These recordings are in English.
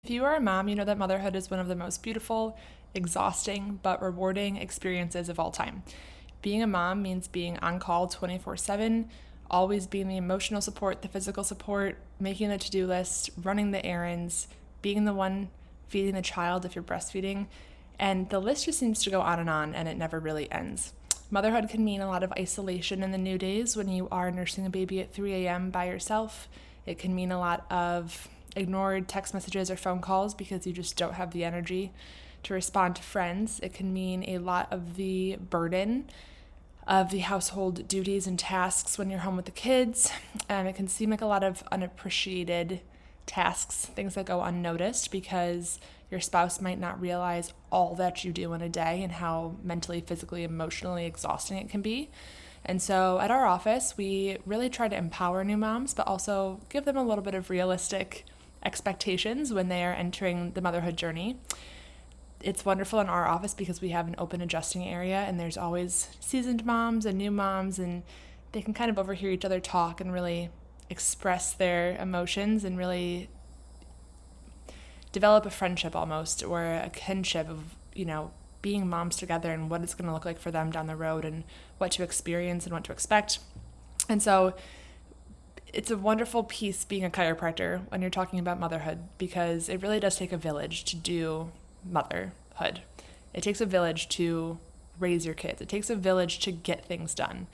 If you are a mom, you know that motherhood is one of the most beautiful, exhausting, but rewarding experiences of all time. Being a mom means being on call 24/7, always being the emotional support, the physical support, making the to-do list, running the errands, being the one feeding the child if you're breastfeeding, and the list just seems to go on, and it never really ends. Motherhood can mean a lot of isolation in the new days when you are nursing a baby at 3 a.m. by yourself. It can mean a lot of ignored text messages or phone calls because you just don't have the energy to respond to friends. It can mean a lot of the burden of the household duties and tasks when you're home with the kids. And it can seem like a lot of unappreciated tasks, things that go unnoticed because your spouse might not realize all that you do in a day and how mentally, physically, emotionally exhausting it can be. And so at our office, we really try to empower new moms, but also give them a little bit of realistic expectations when they are entering the motherhood journey. It's wonderful in our office because we have an open adjusting area and there's always seasoned moms and new moms, and they can kind of overhear each other talk and really express their emotions and really develop a friendship almost, or a kinship of, being moms together and what it's going to look like for them down the road and what to experience and what to expect. And so it's a wonderful piece being a chiropractor when you're talking about motherhood, because it really does take a village to do motherhood. It takes a village to raise your kids. It takes a village to get things done.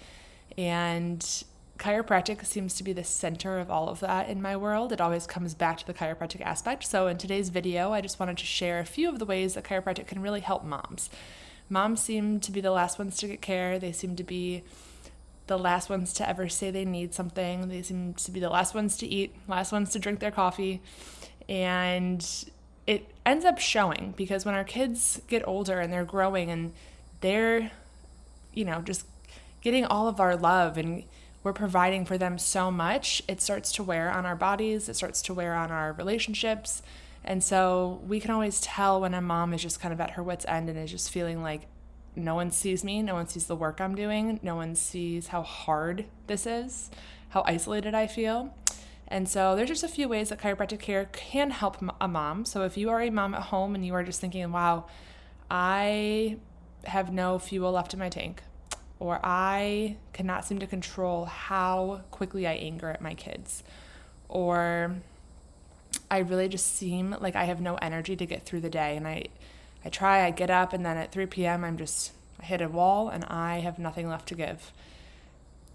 And chiropractic seems to be the center of all of that in my world. It always comes back to the chiropractic aspect. So in today's video, I just wanted to share a few of the ways that chiropractic can really help moms. Moms seem to be the last ones to get care. They seem to be the last ones to ever say they need something. They seem to be the last ones to eat, last ones to drink their coffee. And it ends up showing, because when our kids get older and they're growing and they're, just getting all of our love and we're providing for them so much, it starts to wear on our bodies, it starts to wear on our relationships. And so we can always tell when a mom is just kind of at her wit's end and is just feeling like no one sees me, no one sees the work I'm doing, no one sees how hard this is, how isolated I feel. And so there's just a few ways that chiropractic care can help a mom. So if you are a mom at home and you are just thinking, wow, I have no fuel left in my tank, or I cannot seem to control how quickly I anger at my kids, or I really just seem like I have no energy to get through the day, and I get up, and then at 3 p.m. I hit a wall and I have nothing left to give.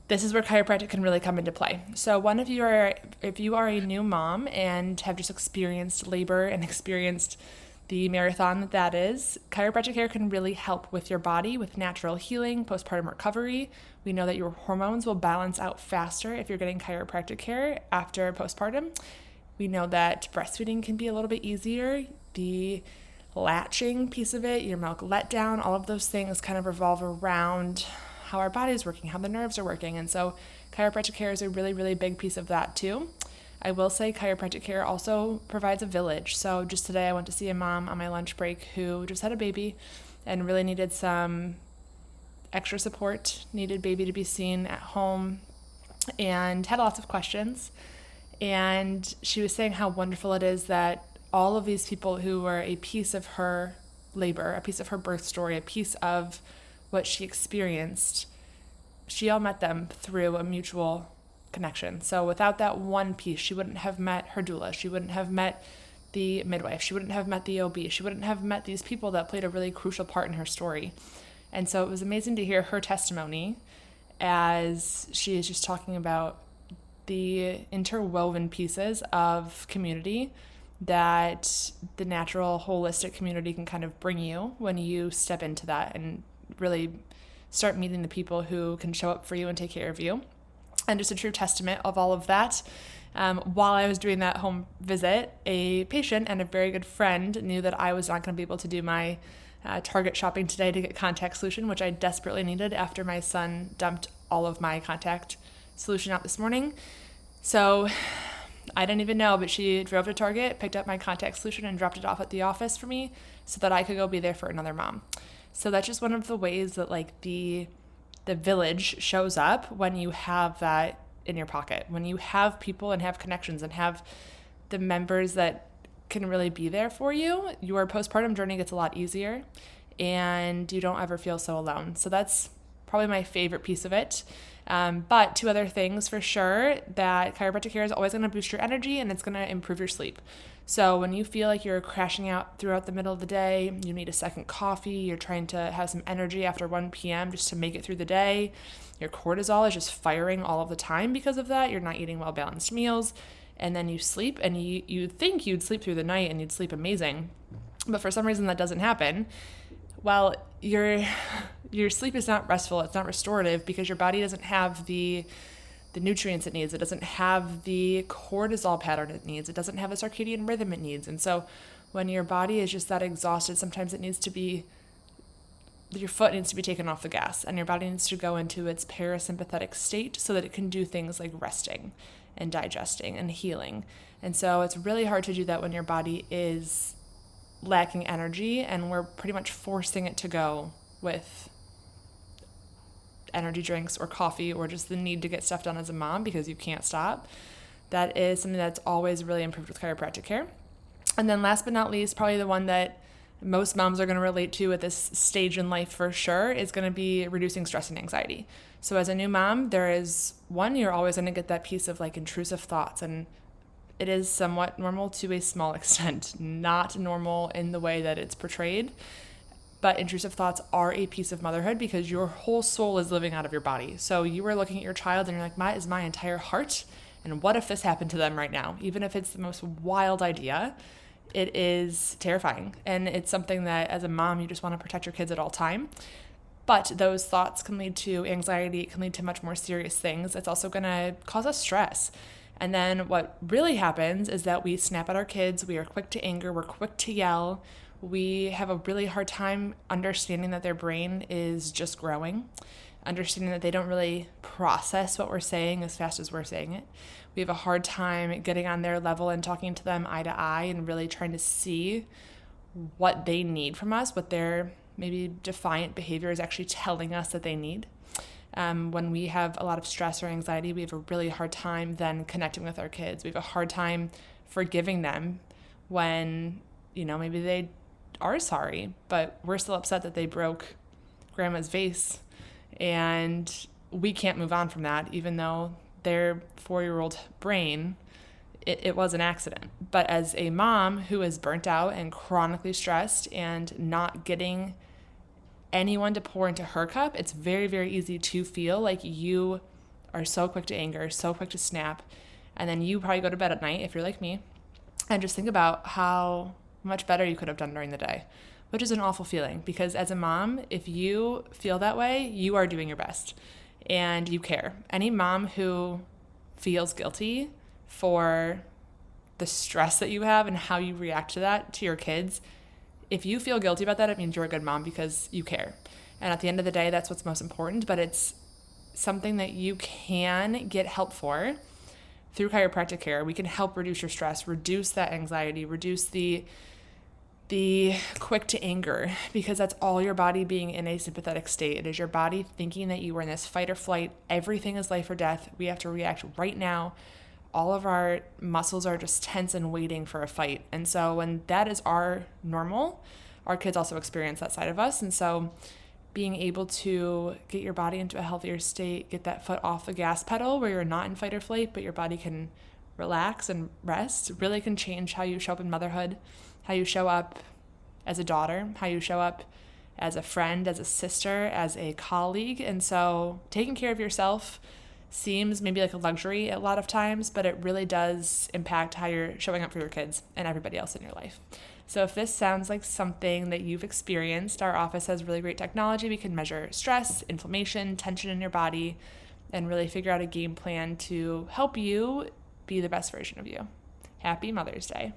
This is where chiropractic can really come into play. So if you are a new mom and have just experienced labor and experienced the marathon that is, chiropractic care can really help with your body, with natural healing, postpartum recovery. We know that your hormones will balance out faster if you're getting chiropractic care after postpartum. We know that breastfeeding can be a little bit easier. The latching piece of it, your milk letdown, all of those things kind of revolve around how our body is working, how the nerves are working. And so chiropractic care is a really, really big piece of that too. I will say chiropractic care also provides a village. So just today I went to see a mom on my lunch break who just had a baby and really needed some extra support, needed baby to be seen at home, and had lots of questions. And she was saying how wonderful it is that all of these people who were a piece of her labor, a piece of her birth story, a piece of what she experienced, she all met them through a mutual connection. So without that one piece, she wouldn't have met her doula. She wouldn't have met the midwife. She wouldn't have met the OB. She wouldn't have met these people that played a really crucial part in her story. And so it was amazing to hear her testimony as she is just talking about the interwoven pieces of community that the natural holistic community can kind of bring you when you step into that and really start meeting the people who can show up for you and take care of you. And just a true testament of all of that. While I was doing that home visit, a patient and a very good friend knew that I was not going to be able to do my Target shopping today to get contact solution, which I desperately needed after my son dumped all of my contact solution out this morning. So I didn't even know, but she drove to Target, picked up my contact solution, and dropped it off at the office for me so that I could go be there for another mom. So that's just one of the ways that the village shows up when you have that in your pocket, when you have people and have connections and have the members that can really be there for you, your postpartum journey gets a lot easier and you don't ever feel so alone. So that's probably my favorite piece of it. But two other things for sure, that chiropractic care is always going to boost your energy and it's going to improve your sleep. So when you feel like you're crashing out throughout the middle of the day, you need a second coffee, you're trying to have some energy after 1 p.m. just to make it through the day, your cortisol is just firing all of the time because of that, you're not eating well-balanced meals, and then you sleep and you think you'd sleep through the night and you'd sleep amazing, but for some reason that doesn't happen. Well, your sleep is not restful, it's not restorative because your body doesn't have the nutrients it needs. It doesn't have the cortisol pattern it needs. It doesn't have the circadian rhythm it needs. And so when your body is just that exhausted, sometimes your foot needs to be taken off the gas and your body needs to go into its parasympathetic state so that it can do things like resting and digesting and healing. And so it's really hard to do that when your body is lacking energy and we're pretty much forcing it to go with energy drinks or coffee or just the need to get stuff done as a mom because you can't stop. That is something that's always really improved with chiropractic care. And then last but not least, probably the one that most moms are going to relate to at this stage in life for sure is going to be reducing stress and anxiety. So as a new mom, you're always going to get that piece of like intrusive thoughts, and it is somewhat normal to a small extent, not normal in the way that it's portrayed. But intrusive thoughts are a piece of motherhood because your whole soul is living out of your body. So you are looking at your child and you're like, that is my entire heart. And what if this happened to them right now? Even if it's the most wild idea, it is terrifying. And it's something that as a mom, you just want to protect your kids at all time. But those thoughts can lead to anxiety. It can lead to much more serious things. It's also going to cause us stress. And then what really happens is that we snap at our kids. We are quick to anger. We're quick to yell. We have a really hard time understanding that their brain is just growing, understanding that they don't really process what we're saying as fast as we're saying it. We have a hard time getting on their level and talking to them eye to eye and really trying to see what they need from us, what their maybe defiant behavior is actually telling us that they need. When we have a lot of stress or anxiety, we have a really hard time then connecting with our kids. We have a hard time forgiving them when, maybe they are sorry, but we're still upset that they broke grandma's vase and we can't move on from that, even though their 4-year-old brain, it was an accident. But as a mom who is burnt out and chronically stressed and not getting anyone to pour into her cup, it's very, very easy to feel like you are so quick to anger, so quick to snap, and then you probably go to bed at night if you're like me and just think about how much better you could have done during the day, which is an awful feeling because as a mom, if you feel that way, you are doing your best and you care. Any mom who feels guilty for the stress that you have and how you react to that to your kids, if you feel guilty about that, it means you're a good mom because you care. And at the end of the day, that's what's most important, but it's something that you can get help for through chiropractic care. We can help reduce your stress, reduce that anxiety, reduce the quick to anger, because that's all your body being in a sympathetic state. It is your body thinking that you are in this fight or flight. Everything is life or death. We have to react right now. All of our muscles are just tense and waiting for a fight. And so when that is our normal, our kids also experience that side of us. And so being able to get your body into a healthier state, get that foot off the gas pedal where you're not in fight or flight, but your body can relax and rest, really can change how you show up in motherhood, how you show up as a daughter, how you show up as a friend, as a sister, as a colleague. And so taking care of yourself seems maybe like a luxury a lot of times, but it really does impact how you're showing up for your kids and everybody else in your life. So if this sounds like something that you've experienced, our office has really great technology. We can measure stress, inflammation, tension in your body, and really figure out a game plan to help you be the best version of you. Happy Mother's Day.